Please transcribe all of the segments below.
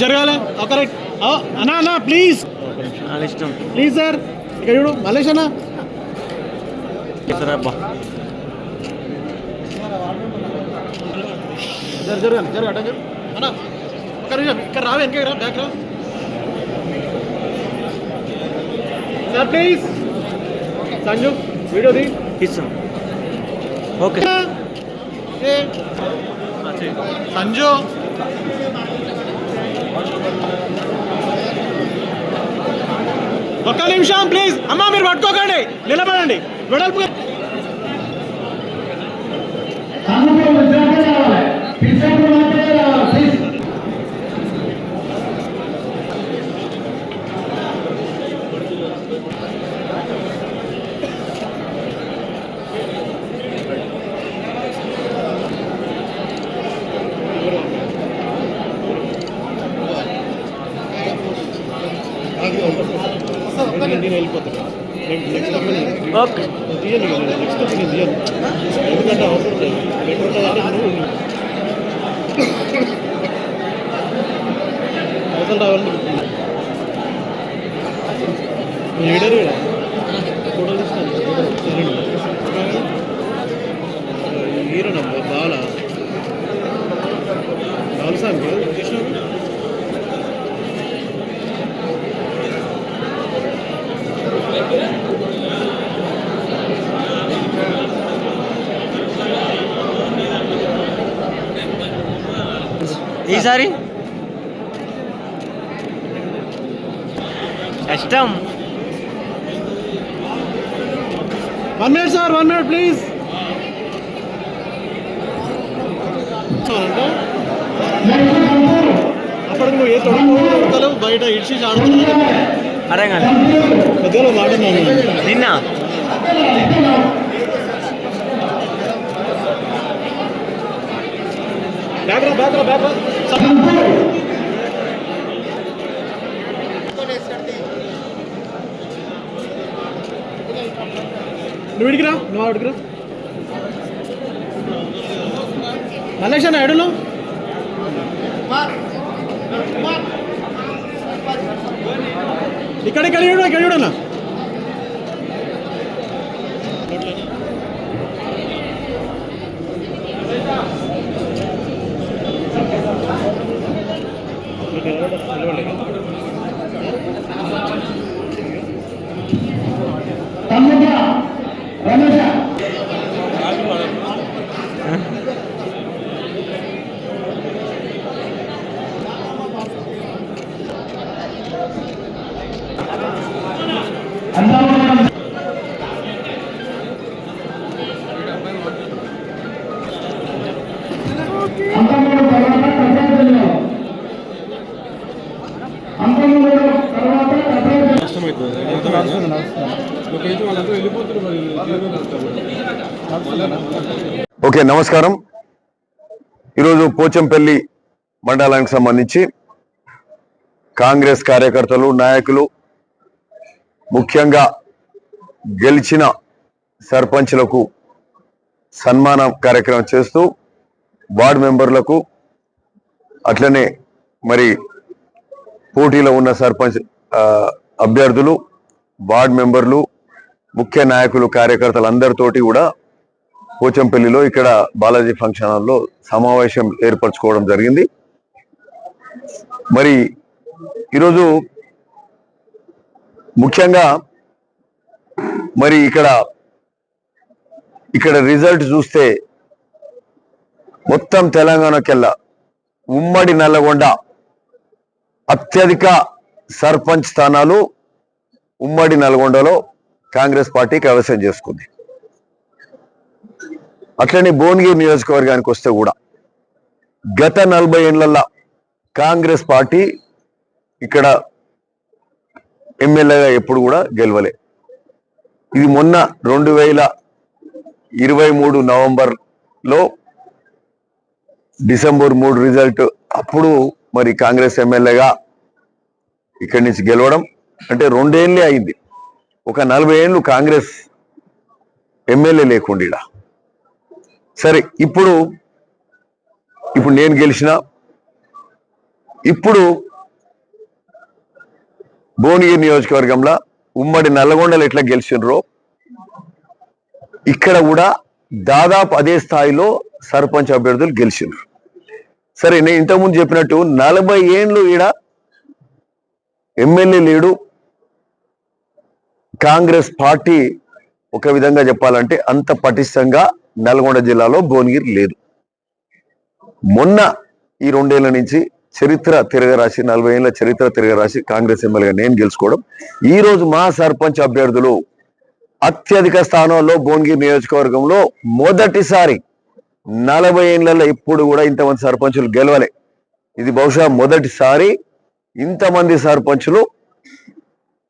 జరగాలి కరెక్ట్ అన్నా అన్నా ప్లీజ్ ఇష్టం ప్లీజ్ సార్ ఇక్కడ చూడు మలేష్ అన్న అబ్బా జరగాలి జరగట అన్నా ఒక నిమిషం ఇక్కడ రావే వెనక రా బ్యాక్ రా sir please Sanju video the ఇస్తాం ఓకే సంజు ఒక్క నిమిషం ప్లీజ్ అమ్మా మీరు పట్టుకోకండి నిలబడండి వెడల్పు నేను వెళ్ళిపోతాను ఓకే నెక్స్ట్ తీయను ఎందుకంటే అవసరం లేదు అవసరం రావాలని ఏడారు ఫోటోలు తీస్తాను హీరో నంబర్ బాగా సాంగ్ కృష్ణ ఈసారి కష్టం 1 minute సార్ 1 minute ప్లీజ్ అప్పటికి నువ్వు ఏ తొడగలేవు బయట ఇడ్చి ఆడుతున్నావు అర్థం కాదు పెద్దలో మాట్లాడినాను నిన్న బ్యాక్రా బ్యాక్రా బ్యాక్రా నువ్వు ఇడికిరా నువ్వు అడిగిరా మలేష్ అన్న ఎడును ఇక్కడ ఇక్కడ చూడు ఇక్కడ చూడన్నా ఓకే నమస్కారం. ఈరోజు పోచంపల్లి మండలానికి సంబంధించి కాంగ్రెస్ కార్యకర్తలు నాయకులు ముఖ్యంగా గెలిచిన సర్పంచ్లకు సన్మాన కార్యక్రమం చేస్తూ వార్డు మెంబర్లకు అట్లనే మరి పోటీలో ఉన్న సర్పంచ్ అభ్యర్థులు వార్డు మెంబర్లు ముఖ్య నాయకులు కార్యకర్తలు అందరితోటి కూడా పోచంపల్లిలో ఇక్కడ బాలాజీ ఫంక్షన్ హాల్లో సమావేశం ఏర్పరచుకోవడం జరిగింది. మరి ఈరోజు ముఖ్యంగా మరి ఇక్కడ రిజల్ట్ చూస్తే మొత్తం తెలంగాణకెల్లా ఉమ్మడి నల్లగొండ అత్యధిక సర్పంచ్ స్థానాలు ఉమ్మడి నల్గొండలో కాంగ్రెస్ పార్టీ కైవసం చేసుకుంది. అట్లనే భువనగిరి నియోజకవర్గానికి వస్తే కూడా గత 40 ఏళ్లలో కాంగ్రెస్ పార్టీ ఇక్కడ ఎమ్మెల్యేగా ఎప్పుడు కూడా గెలవలే. ఇది మొన్న 2023 నవంబర్లో డిసెంబర్ 3 రిజల్ట్ అప్పుడు మరి కాంగ్రెస్ ఎమ్మెల్యేగా ఇక్కడి నుంచి గెలవడం అంటే 2 ఏళ్ళే అయింది. ఒక 40 ఏళ్ళు కాంగ్రెస్ ఎమ్మెల్యే లేకుండా. సరే ఇప్పుడు నేను గెలిచిన ఇప్పుడు భువనగిరి నియోజకవర్గంలో ఉమ్మడి నల్లగొండలు ఎట్లా గెలిచినరో ఇక్కడ కూడా దాదాపు అదే స్థాయిలో సర్పంచ్ అభ్యర్థులు గెలిచినారు. సరే, నేను ఇంతకుముందు చెప్పినట్టు 40 ఏండ్లు ఈడ ఎమ్మెల్యే లేడు. కాంగ్రెస్ పార్టీ ఒక విధంగా చెప్పాలంటే అంత పటిష్టంగా నల్గొండ జిల్లాలో భువనగిరి లేదు. మొన్న ఈ 2 ఏళ్ల నుంచి చరిత్ర తిరగరాసి 40 ఏళ్ల చరిత్ర తిరగరాసి కాంగ్రెస్ ఎమ్మెల్యేగా నేను గెలుచుకోవడం, ఈ రోజు మా సర్పంచ్ అభ్యర్థులు అత్యధిక స్థానంలో భువనగిరి నియోజకవర్గంలో మొదటిసారి 40 ఏళ్లలో ఎప్పుడు కూడా ఇంతమంది సర్పంచులు గెలవలే. ఇది బహుశా మొదటిసారి ఇంతమంది సర్పంచులు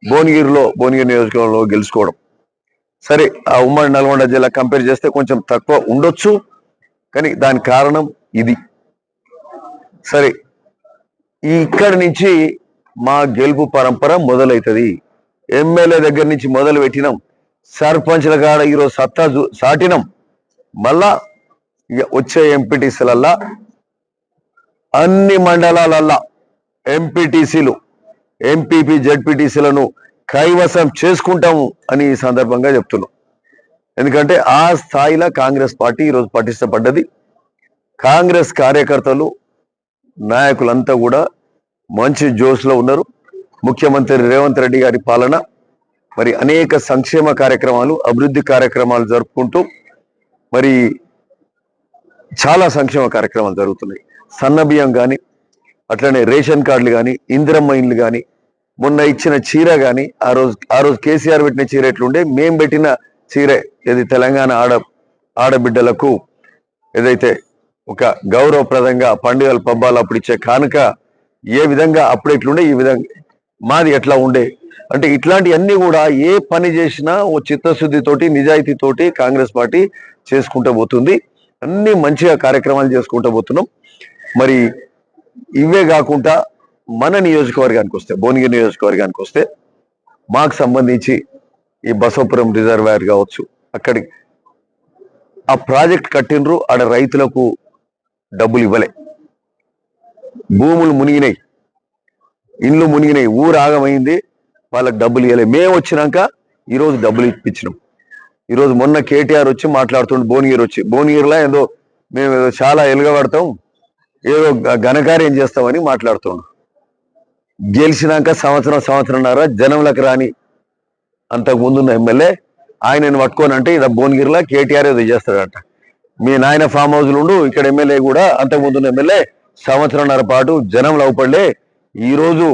భువనగిరి నియోజకవర్గంలో గెలుచుకోవడం. సరే, ఆ ఉమ్మడి నల్గొండ జిల్లా కంపేర్ చేస్తే కొంచెం తక్కువ ఉండొచ్చు, కానీ దాని కారణం ఇది. సరే, ఇక్కడి నుంచి మా గెలుపు పరంపర మొదలవుతుంది. ఎమ్మెల్యే దగ్గర నుంచి మొదలు పెట్టినాం, సర్పంచ్ల కాడ ఈరోజు సత్తా సాటినాం. మళ్ళా వచ్చే ఎంపీటీసీలల్లా అన్ని మండలాలల్లా ఎంపీటీసీలు, ఎంపీపీ, జడ్పీటీసీలను కైవసం చేసుకుంటాము అని ఈ సందర్భంగా చెప్తున్నాం. ఎందుకంటే ఆ స్థాయిలో కాంగ్రెస్ పార్టీ ఈరోజు పటిష్టపడ్డది. కాంగ్రెస్ కార్యకర్తలు, నాయకులంతా కూడా మంచి జోష్లో ఉన్నారు. ముఖ్యమంత్రి రేవంత్ రెడ్డి గారి పాలన, మరి అనేక సంక్షేమ కార్యక్రమాలు, అభివృద్ధి కార్యక్రమాలు జరుపుకుంటూ మరి చాలా సంక్షేమ కార్యక్రమాలు జరుగుతున్నాయి. సన్నబియ్యం కానీ, అట్లనే రేషన్ కార్డులు కానీ, ఇందిరమ్మ ఇండ్లు కానీ, మొన్న ఇచ్చిన చీర కానీ, ఆ రోజు కేసీఆర్ పెట్టిన చీర ఎట్లుండే, మేం పెట్టిన చీర ఏది తెలంగాణ ఆడబిడ్డలకు ఏదైతే ఒక గౌరవప్రదంగా పండుగలు పబ్బాలు అప్పుడు ఇచ్చే కానుక ఏ విధంగా అప్పుడు ఎట్లుండే, ఈ విధంగా మాది ఎట్లా ఉండే అంటే ఇట్లాంటివన్నీ కూడా ఏ పని చేసినా ఓ చిత్తశుద్ధితోటి, నిజాయితీతోటి కాంగ్రెస్ పార్టీ చేసుకుంటూ పోతుంది. అన్ని మంచిగా కార్యక్రమాలు చేసుకుంటూ పోతున్నాం. మరి ఇవే కాకుండా మన నియోజకవర్గానికి వస్తే, భువనగిరి నియోజకవర్గానికి వస్తే, మాకు సంబంధించి ఈ బసవపురం రిజర్వాయర్ కావచ్చు, అక్కడి ఆ ప్రాజెక్ట్ కట్టినరు, ఆడ రైతులకు డబ్బులు ఇవ్వలే, భూములు మునిగినాయి, ఇండ్లు మునిగినాయి, ఊరు ఆగమైంది, వాళ్ళకి డబ్బులు ఇవ్వలే. మేము వచ్చినాక ఈరోజు డబ్బులు ఇప్పించినాం. ఈరోజు మొన్న కేటీఆర్ వచ్చి మాట్లాడుతుండే, భువనగిరిలో ఏదో మేము ఏదో చాలా ఎలుగబడతాం, ఏదో ఘనకార్యం చేస్తామని మాట్లాడుతున్నాం. గెలిచినాక సంవత్సరంన్నర జనంలకు రాని అంతకు ముందున్న ఎమ్మెల్యే ఆయనను పట్టుకోనంటే ఇది భువనగిరిలో కేటీఆర్ ఏదో చేస్తాడంట. మీ నాయన ఫామ్ హౌస్లు ఉండు, ఇక్కడ ఎమ్మెల్యే కూడా అంతకు ముందున్న ఎమ్మెల్యే సంవత్సరంన్నర పాటు జనం అవపడలే. ఈరోజు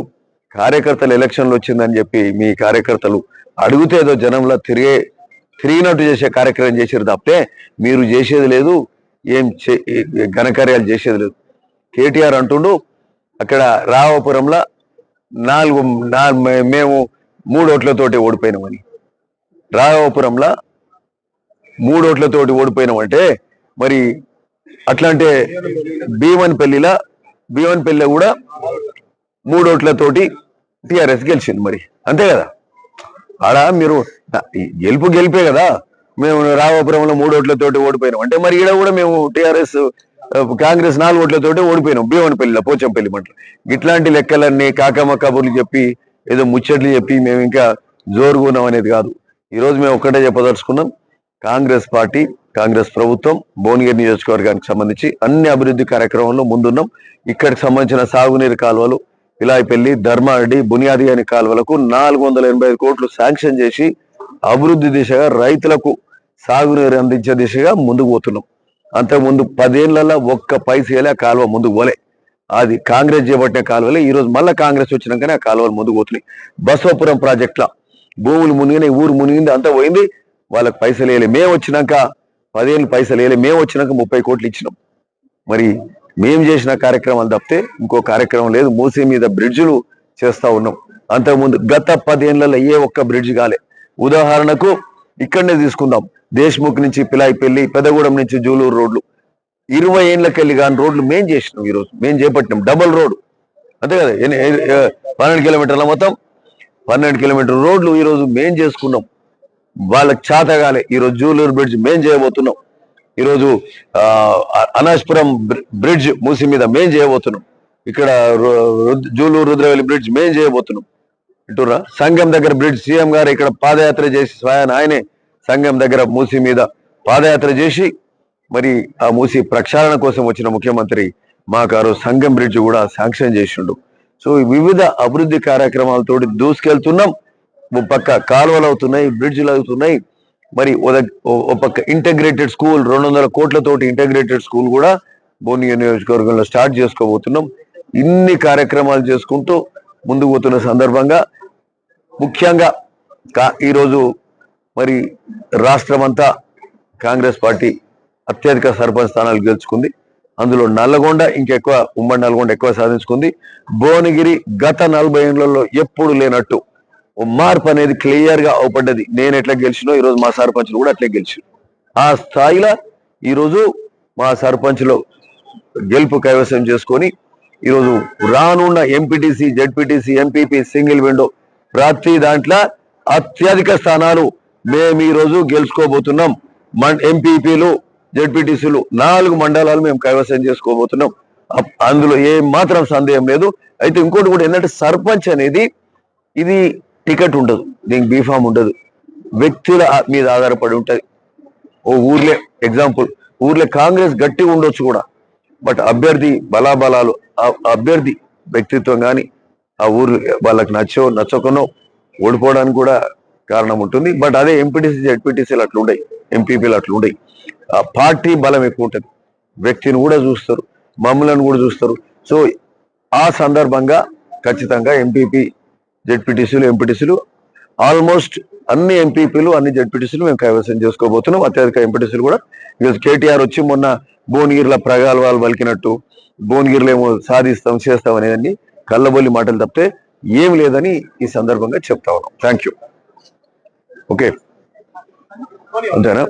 కార్యకర్తలు ఎలక్షన్లు వచ్చిందని చెప్పి మీ కార్యకర్తలు అడిగితే ఏదో జనంలో తిరిగినట్టు చేసే కార్యక్రమం చేసారు తప్పితే మీరు చేసేది లేదు, ఏం ఘనకార్యాలు చేసేది లేదు. కేటీఆర్ అంటుండు అక్కడ రావాపురంలో మేము 3 ఓట్లతోటి ఓడిపోయినామని. రాఘవపురంలో 3 ఓట్లతోటి ఓడిపోయినామంటే మరి అట్లాంటే భీమన్పల్లిలో కూడా 3 ఓట్లతోటి టిఆర్ఎస్ గెలిచింది. మరి అంతే కదా, ఆడ మీరు గెలిపే కదా. మేము రాఘవపురంలో 3 ఓట్లతోటి ఓడిపోయినాం అంటే మరి ఈడ కూడా మేము టిఆర్ఎస్ కాంగ్రెస్ 4 ఓట్లతోటి ఓడిపోయినాం భీమన్పల్లిలో, పోచంపల్లి మంటలు. ఇట్లాంటి లెక్కలన్నీ కాకమ్మ కబుర్లు చెప్పి ఏదో ముచ్చట్లు చెప్పి మేము ఇంకా జోరుగున్నాం అనేది కాదు. ఈరోజు మేము ఒక్కటే చెప్పదలుచుకున్నాం, కాంగ్రెస్ పార్టీ, కాంగ్రెస్ ప్రభుత్వం భువనగిరి నియోజకవర్గానికి సంబంధించి అన్ని అభివృద్ధి కార్యక్రమంలో ముందున్నాం. ఇక్కడికి సంబంధించిన సాగునీరు కాలువలు, ఇలాయిపల్లి, ధర్మారెడ్డి, బునియాది అనే కాలువలకు 485 కోట్లు శాంక్షన్ చేసి అభివృద్ధి దిశగా, రైతులకు సాగునీరు అందించే దిశగా ముందుకు పోతున్నాం. అంతకుముందు 10 ఏళ్లలో ఒక్క పైసేలే ఆ కాలువ ముందుకు పోలే. అది కాంగ్రెస్ చేపట్టిన కాలువలే. ఈరోజు మళ్ళీ కాంగ్రెస్ వచ్చినాకనే ఆ కాలువలు ముందుకు పోతున్నాయి. బసవపురం ప్రాజెక్టుల భూములు మునిగినాయి, ఊరు మునిగింది, అంతా పోయింది, వాళ్ళకి పైసలు వేయలే. మేము వచ్చినాక 10 ఏళ్ళు పైసలు వేయలే, మేము వచ్చినాక 30 కోట్లు ఇచ్చినాం. మరి మేము చేసిన కార్యక్రమాలు తప్పితే ఇంకో కార్యక్రమం లేదు. మూసీ మీద బ్రిడ్జిలు చేస్తా ఉన్నాం. అంతకుముందు గత 10 ఏళ్లలో ఏ ఒక్క బ్రిడ్జ్ కాలే. ఉదాహరణకు ఇక్కడనే తీసుకుందాం, దేశ్ముఖ్ నుంచి పిలాయిపల్లి, పెద్దగూడెం నుంచి జూలూరు రోడ్లు 20 ఏళ్ళకెళ్ళి కాని రోడ్లు మేము చేసినాం. ఈరోజు మేము చేపట్టినాం డబుల్ రోడ్, అంతే కదా, 12 కిలోమీటర్ల మొత్తం 12 కిలోమీటర్ రోడ్లు ఈరోజు మేం చేసుకున్నాం. వాళ్ళకి చేతగాలే. ఈరోజు జూలూరు బ్రిడ్జ్ మేం చేయబోతున్నాం. ఈరోజు అనాజ్పురం బ్రిడ్జ్ మూసి మీద మేం చేయబోతున్నాం. ఇక్కడ జూలూరు రుద్రవెల్లి బ్రిడ్జ్ మేం చేయబోతున్నాం అంటుర్రా. సంఘం దగ్గర బ్రిడ్జ్ సీఎం గారు ఇక్కడ పాదయాత్ర చేసి స్వయాన ఆయనే సంఘం దగ్గర మూసి మీద పాదయాత్ర చేసి మరి ఆ మూసి ప్రక్షాళన కోసం వచ్చిన ముఖ్యమంత్రి మాకు సంఘం బ్రిడ్జ్ కూడా శాంక్షన్ చేసిండు. సో వివిధ అభివృద్ధి కార్యక్రమాలతో దూసుకెళ్తున్నాం. ఓ పక్క కాలువలు అవుతున్నాయి, బ్రిడ్జ్లు అవుతున్నాయి. మరి ఓ పక్క ఇంటగ్రేటెడ్ స్కూల్ 200 కోట్లతోటి ఇంటగ్రేటెడ్ స్కూల్ కూడా భువనగిరి నియోజకవర్గంలో స్టార్ట్ చేసుకోబోతున్నాం. ఇన్ని కార్యక్రమాలు చేసుకుంటూ ముందుకు పోతున్న సందర్భంగా ముఖ్యంగా ఈరోజు మరి రాష్ట్రం అంతా కాంగ్రెస్ పార్టీ అత్యధిక సర్పంచ్ స్థానాలు గెలుచుకుంది. అందులో నల్లగొండ ఇంకెక్కువ, ఉమ్మడి నల్లగొండ ఎక్కువ సాధించుకుంది. భువనగిరి గత 40 ఏళ్లలో ఎప్పుడు లేనట్టు మార్పు అనేది క్లియర్ గా అవపడ్డది. నేను ఎట్లా గెలిచినో ఈరోజు మా సర్పంచ్లు కూడా అట్లే గెలిచారు. ఆ స్థాయిలో ఈరోజు మా సర్పంచ్లో గెలుపు కైవసం చేసుకొని ఈరోజు రానున్న MPTC, ZPTC, MPP, single window ప్రతి దాంట్లో అత్యధిక స్థానాలు మేము ఈరోజు గెలుచుకోబోతున్నాం. ఎంపీపీలు, జెడ్పీటీసీలు 4 మండలాలు మేము కైవసం చేసుకోబోతున్నాం. అందులో ఏ మాత్రం సందేహం లేదు. అయితే ఇంకోటి కూడా ఏంటంటే సర్పంచ్ అనేది ఇది టికెట్ ఉండదు, దీనికి బీఫామ్ ఉండదు, వ్యక్తుల మీద ఆధారపడి ఉంటుంది. ఓ ఊర్లే ఎగ్జాంపుల్, ఊర్లే కాంగ్రెస్ గట్టిగా ఉండొచ్చు కూడా, బట్ అభ్యర్థి బలాబలాలు, అభ్యర్థి వ్యక్తిత్వం కానీ ఆ ఊరు వాళ్ళకి నచ్చకనో ఓడిపోవడానికి కూడా కారణం ఉంటుంది. బట్ అదే ఎంపీటీసీ, జెడ్పీటీసీలు అట్లా ఉండయి, ఎంపీపీలు అట్లా ఉండయి. ఆ పార్టీ బలం ఎక్కువ ఉంటుంది, వ్యక్తిని కూడా చూస్తారు, మమ్మలను కూడా చూస్తారు. సో ఆ సందర్భంగా ఖచ్చితంగా ఎంపీపీ, జెడ్పీటీసీలు, ఎంపీటీసీలు ఆల్మోస్ట్ అన్ని ఎంపీపీలు, అన్ని జెడ్పీటీసీలు మేము కైవసం చేసుకోబోతున్నాం. అత్యధిక ఎంపీటీసీలు కూడా. ఈరోజు కేటీఆర్ వచ్చి మొన్న భువనగిరిలో ప్రగల్భాలు పలికినట్టు భువనగిరిలో ఏమో సాధిస్తాం, చేస్తాం అనేదాన్ని కళ్ళబొల్లి మాటలు తప్పితే ఏం లేదని ఈ సందర్భంగా చెప్తా ఉన్నాం. Thank you. ఓకే, అంతేనా?